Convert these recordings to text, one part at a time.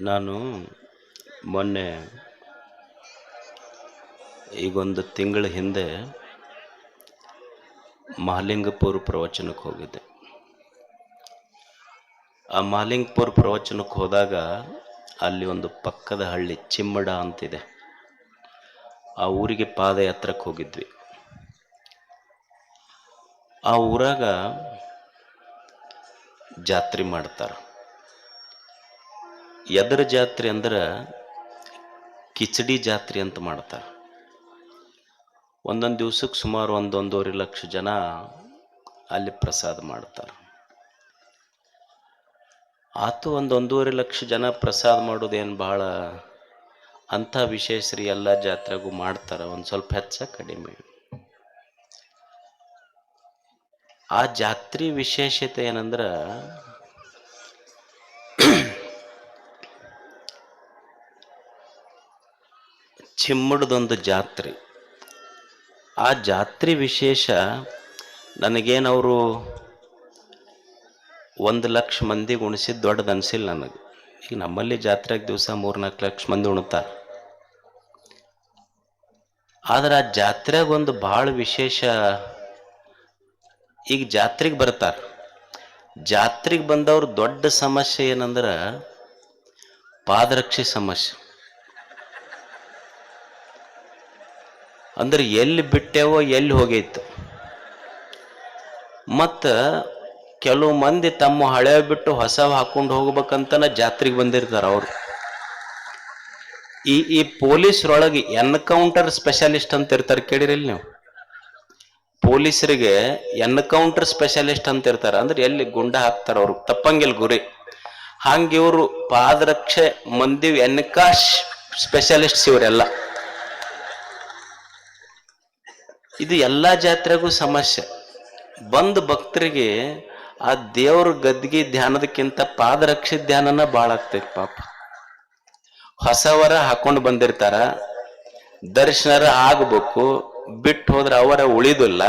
ನಾನು ಮೊನ್ನೆ ಈಗೊಂದು ತಿಂಗಳ ಹಿಂದೆ ಮಹಾಲಿಂಗಪುರ ಪ್ರವಚನಕ್ಕೆ ಹೋಗಿದ್ದೆ. ಆ ಮಹಾಲಿಂಗಪುರ ಪ್ರವಚನಕ್ಕೆ ಹೋದಾಗ ಅಲ್ಲಿ ಒಂದು ಪಕ್ಕದ ಹಳ್ಳಿ ಚಿಮ್ಮಡ ಅಂತಿದೆ. ಆ ಊರಿಗೆ ಪಾದಯಾತ್ರಕ್ಕೆ ಹೋಗಿದ್ವಿ. ಆ ಊರಾಗ ಜಾತ್ರೆ ಮಾಡ್ತಾರೆ. ಎದರ ಜಾತ್ರೆ ಅಂದ್ರೆ ಕಿಚಡಿ ಜಾತ್ರೆ ಅಂತ ಮಾಡ್ತಾರೆ. ಒಂದೊಂದು ದಿವ್ಸಕ್ಕೆ ಸುಮಾರು 1-1.5 ಲಕ್ಷ ಜನ ಅಲ್ಲಿ ಪ್ರಸಾದ ಮಾಡ್ತಾರೆ. ಆತು 1-1.5 ಲಕ್ಷ ಜನ ಪ್ರಸಾದ ಮಾಡೋದೇನು ಭಾಳ ಅಂಥ ವಿಶೇಷರಿ, ಎಲ್ಲ ಜಾತ್ರೆಗೂ ಮಾಡ್ತಾರೆ, ಒಂದು ಸ್ವಲ್ಪ ಹೆಚ್ಚ ಕಡಿಮೆ. ಆ ಜಾತ್ರೆ ವಿಶೇಷತೆ ಏನಂದ್ರೆ ಚಿಮ್ಮಡದೊಂದು ಜಾತ್ರೆ. ಆ ಜಾತ್ರೆ ವಿಶೇಷ ನನಗೇನವರು 1 ಲಕ್ಷ ಮಂದಿಗೆ ಉಣಿಸಿದ್ದು ದೊಡ್ಡದು ಅನಿಸಿಲ್ಲ ನನಗೆ. ಈಗ ನಮ್ಮಲ್ಲಿ ಜಾತ್ರೆಗೆ ದಿವಸ 3-4 ಲಕ್ಷ ಮಂದಿ ಉಣ್ತಾರೆ. ಆದ್ರೆ ಆ ಜಾತ್ರೆಗೆ ಒಂದು ಭಾಳ ವಿಶೇಷ. ಈಗ ಜಾತ್ರೆಗೆ ಬರ್ತಾರೆ, ಜಾತ್ರೆಗೆ ಬಂದವ್ರ ದೊಡ್ಡ ಸಮಸ್ಯೆ ಏನಂದ್ರೆ ಪಾದರಕ್ಷೆ ಸಮಸ್ಯೆ. ಅಂದ್ರೆ ಎಲ್ಲಿ ಬಿಟ್ಟೇವೋ ಎಲ್ಲಿ ಹೋಗೈತು. ಮತ್ತು ಕೆಲವು ಮಂದಿ ತಮ್ಮ ಹಳೆ ಬಿಟ್ಟು ಹೊಸವು ಹಾಕೊಂಡು ಹೋಗ್ಬೇಕಂತನ ಜಾತ್ರೆಗೆ ಬಂದಿರ್ತಾರೆ ಅವರು. ಈ ಪೊಲೀಸರೊಳಗೆ ಎನ್ಕೌಂಟರ್ ಸ್ಪೆಷಲಿಸ್ಟ್ ಅಂತ ಇರ್ತಾರೆ, ಕೇಳಿರಿಲ್ಲ ನೀವು? ಪೊಲೀಸರಿಗೆ ಎನ್ಕೌಂಟರ್ ಸ್ಪೆಷಲಿಸ್ಟ್ ಅಂತ ಇರ್ತಾರೆ. ಅಂದ್ರೆ ಎಲ್ಲಿ ಗುಂಡ ಹಾಕ್ತಾರೆ ಅವ್ರು ತಪ್ಪಂಗಿಲ್ಲ ಗುರಿ. ಹಂಗೆ ಇವರು ಪಾದರಕ್ಷೆ ಮಂದಿ ಎನ್ಕಾಶ್ ಸ್ಪೆಷಲಿಸ್ಟ್ಸ್ ಇವರೆಲ್ಲ. ಇದು ಎಲ್ಲ ಜಾತ್ರೆಗೂ ಸಮಸ್ಯೆ. ಬಂದು ಭಕ್ತರಿಗೆ ಆ ದೇವ್ರ ಗದ್ಗಿ ಧ್ಯಾನದಕ್ಕಿಂತ ಪಾದರಕ್ಷೆ ಧ್ಯಾನನ ಭಾಳ ಆಗ್ತೈತಿ. ಪಾಪ ಹೊಸವರ ಹಾಕೊಂಡು ಬಂದಿರ್ತಾರ, ದರ್ಶನರ ಆಗ್ಬೇಕು, ಬಿಟ್ಟು ಹೋದ್ರೆ ಅವರ ಉಳಿದಿಲ್ಲ.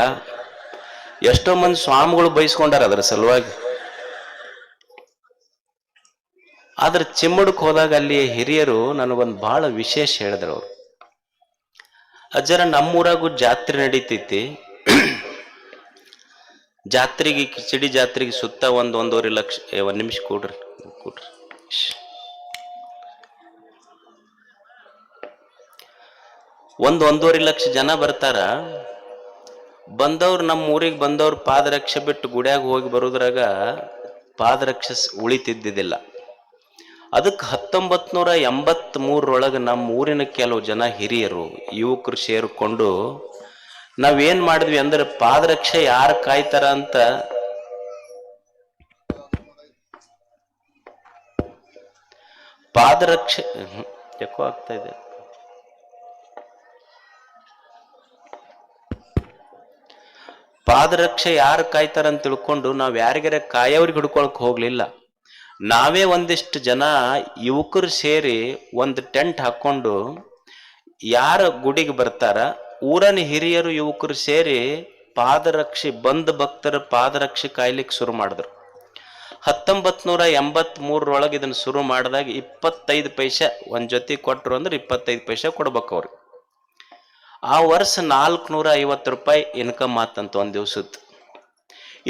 ಎಷ್ಟೋ ಮಂದಿ ಸ್ವಾಮಿಗಳು ಬಯಸ್ಕೊಂಡಾರ ಅದರ ಸಲುವಾಗಿ. ಆದ್ರೆ ಚಿಮ್ಮಡಕ್ಕೆ ಹೋದಾಗ ಅಲ್ಲಿ ಹಿರಿಯರು ನನಗೊಂದು ಬಹಳ ವಿಶೇಷ ಹೇಳಿದ್ರು. ಅವರು ಅಜ್ಜರ ನಮ್ಮೂರಾಗೂ ಜಾತ್ರೆ ನಡೀತೈತಿ, ಜಾತ್ರೆಗೆ ಕಿಚಡಿ ಜಾತ್ರೆಗೆ ಸುತ್ತ 1-1.5 ಲಕ್ಷ. 1 ನಿಮಿಷ ಕೊಡ್ರಿ. 1-1.5 ಲಕ್ಷ ಜನ ಬರ್ತಾರ. ಬಂದವ್ರು ನಮ್ಮ ಊರಿಗೆ ಬಂದವ್ರು ಪಾದರಕ್ಷೆ ಬಿಟ್ಟು ಗುಡ್ಯಾಗ ಹೋಗಿ ಬರೋದ್ರಾಗ ಪಾದರಕ್ಷೆ ಉಳಿತಿದ್ದಿದ್ದಿಲ್ಲ. ಅದಕ್ಕೆ 1983 ನಮ್ಮ ಊರಿನ ಕೆಲವು ಜನ ಹಿರಿಯರು ಯುವಕರು ಸೇರಿಕೊಂಡು ನಾವೇನ್ ಮಾಡಿದ್ವಿ ಅಂದ್ರೆ ಪಾದರಕ್ಷೆ ಯಾರು ಕಾಯ್ತಾರ ಅಂತ ಪಾದರಕ್ಷೆ ಯಾಕೋ ಆಗ್ತಾ ಇದೆ. ಪಾದರಕ್ಷೆ ಯಾರು ಕಾಯ್ತಾರ ಅಂತ ತಿಳ್ಕೊಂಡು ನಾವು ಯಾರಿಗಾರ ಕಾಯೋರಿಗೆ ಹಿಡ್ಕೊಳಕ್ ಹೋಗ್ಲಿಲ್ಲ. ನಾವೇ ಒಂದಿಷ್ಟು ಜನ ಯುವಕರು ಸೇರಿ ಒಂದು ಟೆಂಟ್ ಹಾಕೊಂಡು ಯಾರ ಗುಡಿಗೆ ಬರ್ತಾರ ಊರನ ಹಿರಿಯರು ಯುವಕರು ಸೇರಿ ಪಾದರಕ್ಷೆ ಬಂದ ಭಕ್ತರ ಪಾದರಕ್ಷೆ ಕಾಯ್ಲಿಕ್ಕೆ ಶುರು ಮಾಡಿದ್ರು. 1983 ಇದನ್ನು ಶುರು ಮಾಡಿದಾಗ 25 ಪೈಸೆ ಒಂದ್ ಜೊತೆ ಕೊಟ್ಟರು ಅಂದ್ರೆ 25 ಪೈಸೆ ಕೊಡ್ಬೇಕು ಅವ್ರಿಗೆ. ಆ ವರ್ಷ 450 ರೂಪಾಯಿ ಇನ್ಕಮ್ ಆತಂತ ಒಂದ್ ದಿವ್ಸದ್ದು.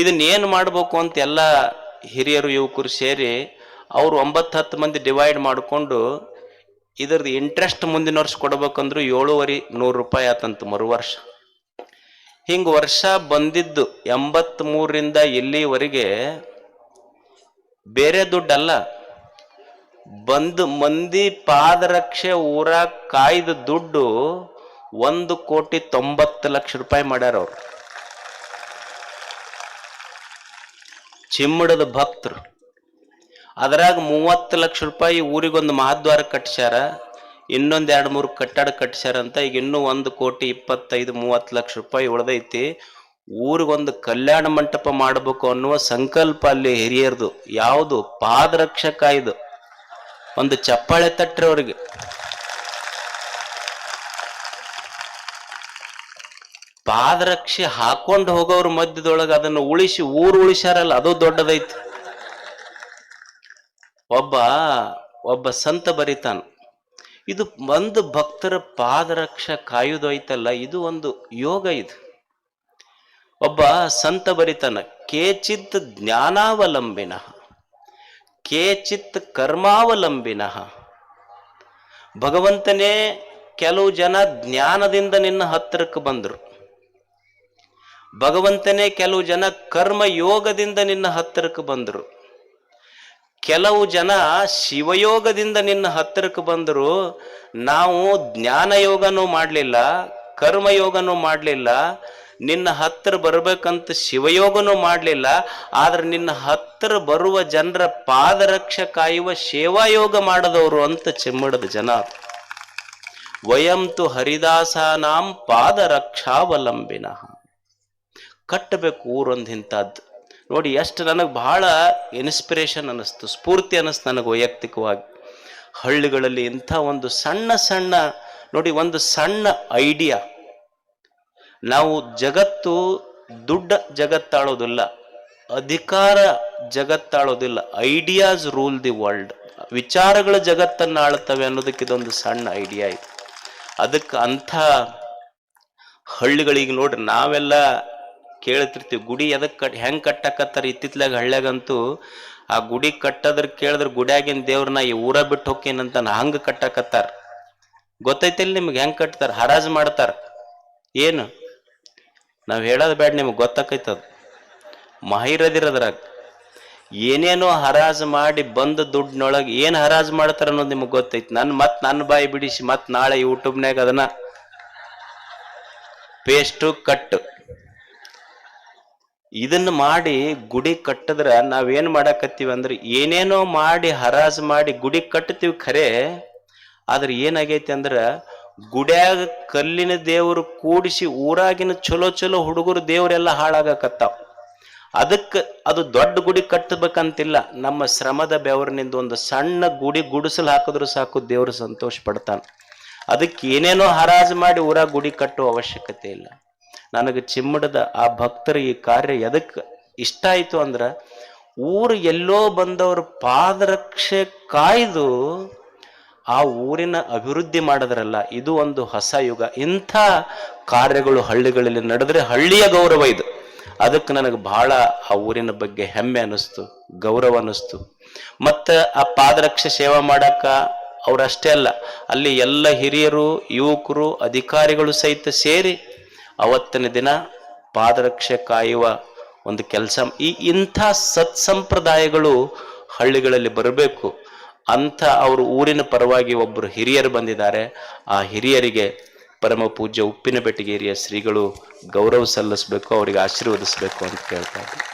ಇದನ್ನೇನು ಮಾಡ್ಬೇಕು ಅಂತ ಎಲ್ಲ ಹಿರಿಯರು ಯುವಕರು ಸೇರಿ ಅವ್ರು 9-10 ಮಂದಿ ಡಿವೈಡ್ ಮಾಡಿಕೊಂಡು ಇದ್ರದ್ದು ಇಂಟ್ರೆಸ್ಟ್ ಮುಂದಿನ ವರ್ಷ ಕೊಡ್ಬೇಕಂದ್ರು 7,500 ರೂಪಾಯಿ ಆತಂತ ಮರು ವರ್ಷ. ಹಿಂಗ ವರ್ಷ ಬಂದಿದ್ದು 83ರಿಂದ ಇಲ್ಲಿವರೆಗೆ ಬೇರೆ ದುಡ್ಡಲ್ಲ, ಬಂದು ಮಂದಿ ಪಾದರಕ್ಷೆ ಊರಾಗ ಕಾಯ್ದ ದುಡ್ಡು 1,90 ಲಕ್ಷ ರೂಪಾಯಿ ಮಾಡ್ಯಾರ ಅವ್ರು. ಚಿಮ್ಮಡದ ಭಕ್ತರು ಅದ್ರಾಗ 30 ಲಕ್ಷ ರೂಪಾಯಿ ಊರಿಗೊಂದು ಮಹಾದ್ವಾರ ಕಟ್ಸ್ಯಾರ, ಇನ್ನೊಂದು 2-3 ಕಟ್ಟಡ ಕಟ್ಸ್ಯಾರ ಅಂತ. ಈಗ ಇನ್ನೂ 1,25-30 ಲಕ್ಷ ರೂಪಾಯಿ ಉಳ್ದೈತಿ. ಊರಿಗೊಂದು ಕಲ್ಯಾಣ ಮಂಟಪ ಮಾಡಬೇಕು ಅನ್ನುವ ಸಂಕಲ್ಪ ಅಲ್ಲಿ ಹಿರಿಯರ್ದು. ಯಾವುದು? ಪಾದರಕ್ಷೆ ಕಾಯ್ದು. ಒಂದು ಚಪ್ಪಾಳೆ ತಟ್ರಿ ಅವ್ರಿಗೆ. ಪಾದರಕ್ಷೆ ಹಾಕೊಂಡು ಹೋಗೋರ ಮಧ್ಯದೊಳಗೆ ಅದನ್ನು ಉಳಿಸಿ ಊರು ಉಳಿಸ್ಯಾರಲ್ಲ, ಅದು ದೊಡ್ಡದೈತಿ. ಒಬ್ಬ ಒಬ್ಬ ಸಂತ ಬರಿತಾನ, ಇದು ಒಂದು ಭಕ್ತರ ಪಾದರಕ್ಷ ಕಾಯುವುದು ಐತಲ್ಲ, ಇದು ಒಂದು ಯೋಗ. ಇದು ಒಬ್ಬ ಸಂತ ಬರಿತಾನ, ಕೇಚಿತ್ ಜ್ಞಾನಾವಲಂಬಿನ ಕೇಚಿತ್ ಕರ್ಮಾವಲಂಬಿನ. ಭಗವಂತನೇ ಕೆಲವು ಜನ ಜ್ಞಾನದಿಂದ ನಿನ್ನ ಹತ್ತಿರಕ್ಕೆ ಬಂದರು, ಭಗವಂತನೇ ಕೆಲವು ಜನ ಕರ್ಮ ಯೋಗದಿಂದ ನಿನ್ನ ಹತ್ತಿರಕ್ಕೆ ಬಂದರು, ಕೆಲವು ಜನ ಶಿವಯೋಗದಿಂದ ನಿನ್ನ ಹತ್ತಿರಕ್ಕೆ ಬಂದರು. ನಾವು ಜ್ಞಾನ ಯೋಗನೂ ಮಾಡಲಿಲ್ಲ, ಕರ್ಮಯೋಗನೂ ಮಾಡಲಿಲ್ಲ, ನಿನ್ನ ಹತ್ತಿರ ಬರ್ಬೇಕಂತ ಶಿವಯೋಗನೂ ಮಾಡಲಿಲ್ಲ, ಆದ್ರೆ ನಿನ್ನ ಹತ್ತಿರ ಬರುವ ಜನರ ಪಾದರಕ್ಷ ಕಾಯುವ ಸೇವಾಯೋಗ ಮಾಡದವರು ಅಂತ ಚಿಮ್ಮಡದ ಜನ. ವಯಂತು ಹರಿದಾಸಾನಾಂ ಪಾದರಕ್ಷಾವಲಂಬಿನ. ಕಟ್ಟಬೇಕು ಊರೊಂದು ಇಂಥದ್ದು. ನೋಡಿ ಎಷ್ಟು ನನಗೆ ಬಹಳ ಇನ್ಸ್ಪಿರೇಷನ್ ಅನ್ನಿಸ್ತು, ಸ್ಫೂರ್ತಿ ಅನ್ನಿಸ್ತು ನನಗೆ ವೈಯಕ್ತಿಕವಾಗಿ. ಹಳ್ಳಿಗಳಲ್ಲಿ ಇಂಥ ಒಂದು ಸಣ್ಣ ಸಣ್ಣ ನೋಡಿ, ಒಂದು ಸಣ್ಣ ಐಡಿಯಾ. ನಾವು ಜಗತ್ತು ದುಡ್ಡ ಜಗತ್ತಾಳೋದಿಲ್ಲ, ಅಧಿಕಾರ ಜಗತ್ತಾಳೋದಿಲ್ಲ, ಐಡಿಯಾಸ್ ರೂಲ್ ದಿ ವರ್ಲ್ಡ್. ವಿಚಾರಗಳ ಜಗತ್ತನ್ನು ಆಳ್ತವೆ ಅನ್ನೋದಕ್ಕೆ ಇದೊಂದು ಸಣ್ಣ ಐಡಿಯಾ ಇದೆ. ಅದಕ್ಕೆ ಅಂಥ ಹಳ್ಳಿಗಳಿಗೆ ನೋಡ್ರಿ, ನಾವೆಲ್ಲ ಕೇಳ್ತಿರ್ತೀವಿ ಗುಡಿ ಎದಕ್ಕೆ ಹೆಂಗೆ ಕಟ್ಟಕತ್ತಾರ. ಇತ್ತಿತ್ಲಾಗ ಹಳ್ಳ್ಯಾಗಂತೂ ಆ ಗುಡಿ ಕಟ್ಟದ್ರ ಕೇಳಿದ್ರೆ ಗುಡಿಯಾಗಿನ ದೇವ್ರನ್ನ ಈ ಊರ ಬಿಟ್ಟು ಹೋಗ್ಕೇನಂತ ಹಂಗೆ ಕಟ್ಟಕತ್ತಾರ. ಗೊತ್ತೈತಿಲ್ಲ ನಿಮ್ಗೆ ಹೆಂಗೆ ಕಟ್ತಾರ? ಹರಾಜು ಮಾಡ್ತಾರ. ಏನು ನಾವು ಹೇಳೋದು ಬೇಡ, ನಿಮ್ಗೆ ಗೊತ್ತಾಕೈತದ. ಮಾಹಿರದಿರದ್ರಾಗ ಏನೇನೋ ಹರಾಜು ಮಾಡಿ ಬಂದ ದುಡ್ಡಿನೊಳಗೆ ಏನು ಹರಾಜು ಮಾಡ್ತಾರ ಅನ್ನೋದು ನಿಮ್ಗೆ ಗೊತ್ತೈತಿ. ನನ್ನ ಬಾಯಿ ಬಿಡಿಸಿ ನಾಳೆ ಯೂಟ್ಯೂಬ್ನಾಗ ಅದನ್ನ ಪೇಸ್ಟು ಕಟ್ಟು ಇದನ್ನ ಮಾಡಿ ಗುಡಿ ಕಟ್ಟಿದ್ರ ನಾವೇನ್ ಮಾಡಾಕತ್ತೀವಿ ಅಂದ್ರೆ ಏನೇನೋ ಮಾಡಿ ಹರಾಜು ಮಾಡಿ ಗುಡಿ ಕಟ್ತೀವಿ ಖರೆ. ಆದ್ರೆ ಏನಾಗೈತಿ ಅಂದ್ರ ಗುಡ್ಯಾಗ ಕಲ್ಲಿನ ದೇವರು ಕೂಡಿಸಿ ಊರಾಗಿನ ಚಲೋ ಚಲೋ ಹುಡುಗರು ದೇವರೆಲ್ಲ ಹಾಳಾಗಕತ್ತಾವ. ಅದಕ್ಕೆ ಅದು ದೊಡ್ಡ ಗುಡಿ ಕಟ್ಟಬೇಕಂತಿಲ್ಲ, ನಮ್ಮ ಶ್ರಮದ ಬೆವರಿನಿಂದ ಒಂದು ಸಣ್ಣ ಗುಡಿಸಲು ಹಾಕಿದ್ರು ಸಾಕು, ದೇವರು ಸಂತೋಷ ಪಡ್ತಾನ. ಅದಕ್ಕೆ ಏನೇನೋ ಹರಾಜು ಮಾಡಿ ಊರಾಗ ಗುಡಿ ಕಟ್ಟುವ ಅವಶ್ಯಕತೆ ಇಲ್ಲ. ನನಗೆ ಚಿಮ್ಮಡದ ಆ ಭಕ್ತರ ಈ ಕಾರ್ಯ ಎದಕ್ಕೆ ಇಷ್ಟ ಆಯ್ತು ಅಂದ್ರ, ಊರು ಎಲ್ಲೋ ಬಂದವರು ಪಾದರಕ್ಷೆ ಕಾಯ್ದು ಆ ಊರಿನ ಅಭಿವೃದ್ಧಿ ಮಾಡಿದ್ರಲ್ಲ, ಇದು ಒಂದು ಹೊಸ ಯುಗ. ಇಂಥ ಕಾರ್ಯಗಳು ಹಳ್ಳಿಗಳಲ್ಲಿ ನಡೆದ್ರೆ ಹಳ್ಳಿಯ ಗೌರವ ಇದು. ಅದಕ್ಕೆ ನನಗೆ ಬಹಳ ಆ ಊರಿನ ಬಗ್ಗೆ ಹೆಮ್ಮೆ ಅನ್ನಿಸ್ತು, ಗೌರವ ಅನ್ನಿಸ್ತು. ಮತ್ತು ಆ ಪಾದರಕ್ಷೆ ಸೇವಾ ಮಾಡಕ್ಕ ಅವರಷ್ಟೇ ಅಲ್ಲ, ಅಲ್ಲಿ ಎಲ್ಲ ಹಿರಿಯರು, ಯುವಕರು, ಅಧಿಕಾರಿಗಳು ಸಹಿತ ಸೇರಿ ಅವತ್ತಿನ ದಿನ ಪಾದರಕ್ಷೆ ಕಾಯುವ ಒಂದು ಕೆಲಸ. ಇಂಥ ಸತ್ಸಂಪ್ರದಾಯಗಳು ಹಳ್ಳಿಗಳಲ್ಲಿ ಬರಬೇಕು ಅಂತ ಅವರು ಊರಿನ ಪರವಾಗಿ ಒಬ್ಬರು ಹಿರಿಯರು ಬಂದಿದ್ದಾರೆ. ಆ ಹಿರಿಯರಿಗೆ ಪರಮ ಪೂಜ್ಯ ಉಪ್ಪಿನಬೆಟಗೇರಿಯ ಶ್ರೀಗಳು ಗೌರವ ಸಲ್ಲಿಸಬೇಕು, ಅವರಿಗೆ ಆಶೀರ್ವದಿಸಬೇಕು ಅಂತ ಕೇಳ್ತಾ ಇದ್ದೀನಿ.